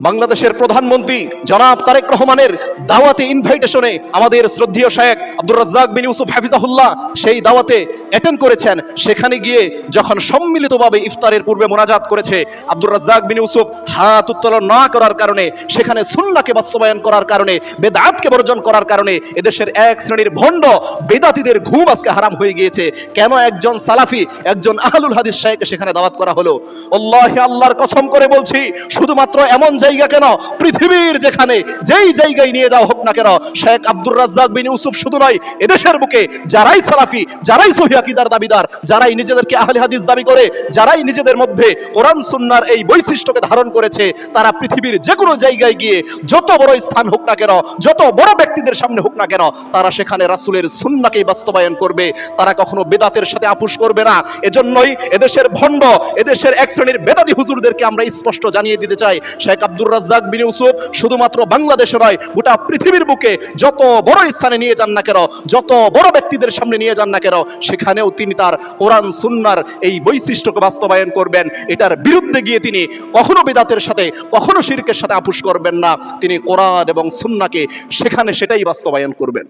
বাংলাদেশের প্রধানমন্ত্রী জনাব তারেক রহমানের দাওয়াতে ইনভাইটেশনে আমাদের শ্রদ্ধেয় শেখ আব্দুর রাজ্জাক বিন ইউসুফ হাফিজাহুল্লাহ সেই দাওয়াতে অ্যাটেন্ড করেছেন। সেখানে গিয়ে যখন সম্মিলিতভাবে ইফতারের পূর্বে মোনাজাত করেছে, আব্দুর রাজ্জাক বিন ইউসুফ হাত উত্তোলন না করার কারণে, সেখানে সুন্নাহকে বাস্তবায়ন করার কারণে, বেদাতকে বর্জন করার কারণে এদেশের এক শ্রেণীর ভণ্ড বেদাতীদের ঘুম আজকে হারাম হয়ে গিয়েছে। কেন একজন সালাফি, একজন আহলুল হাদিস শাইখকে সেখানে দাওয়াত করা হলো? আল্লাহ, আল্লাহর কসম করে বলছি, শুধুমাত্র এমন জায়গা কেন, পৃথিবীর যেখানে যেই জায়গায় নিয়ে যাওয়া হোক না কেন, শেখ আব্দুর রাজ্জাক বিন ইউসুফ শুধু নয়, এদেশের বুকে যারাই সালাফি, যারাই সহিহ আকীদার দাবিদার, যারাই নিজেদেরকে আহলে হাদিস দাবি করে, যারাই নিজেদের মধ্যে কোরআন সুন্নাহর এই বৈশিষ্ট্যকে ধারণ করেছে, তারা পৃথিবীর যে কোনো জায়গায় গিয়ে যত বড় স্থান হোক না কেন, যত বড় ব্যক্তিদের সামনে হোক না কেন, তারা সেখানে রাসূলের সুন্নাহকেই বাস্তবায়ন করবে। তারা কখনো বেদাতের সাথে আপোষ করবে না। এজন্যই এদেশের ভণ্ড, এদেশের এক শ্রেণীর বেদাতি হুজুরদেরকে আমরা স্পষ্ট জানিয়ে দিতে চাই, শেখ আব্দুর রাজ্জাক বিন ইউসুফ শুধুমাত্র বাংলাদেশে নয়, গোটা পৃথিবীর বুকে যত বড় স্থানে নিয়ে যান না কেন, যত বড় ব্যক্তিদের সামনে নিয়ে যান না কেন, সেখানেও তিনি তার কোরআন সুন্নাহর এই বৈশিষ্ট্যকে বাস্তবায়ন করবেন। এটার বিরুদ্ধে গিয়ে তিনি কখনো বেদাতের সাথে, কখনো শিরকের সাথে আপোষ করবেন না। তিনি কোরআন এবং সুন্নাহকে সেখানে সেটাই বাস্তবায়ন করবেন।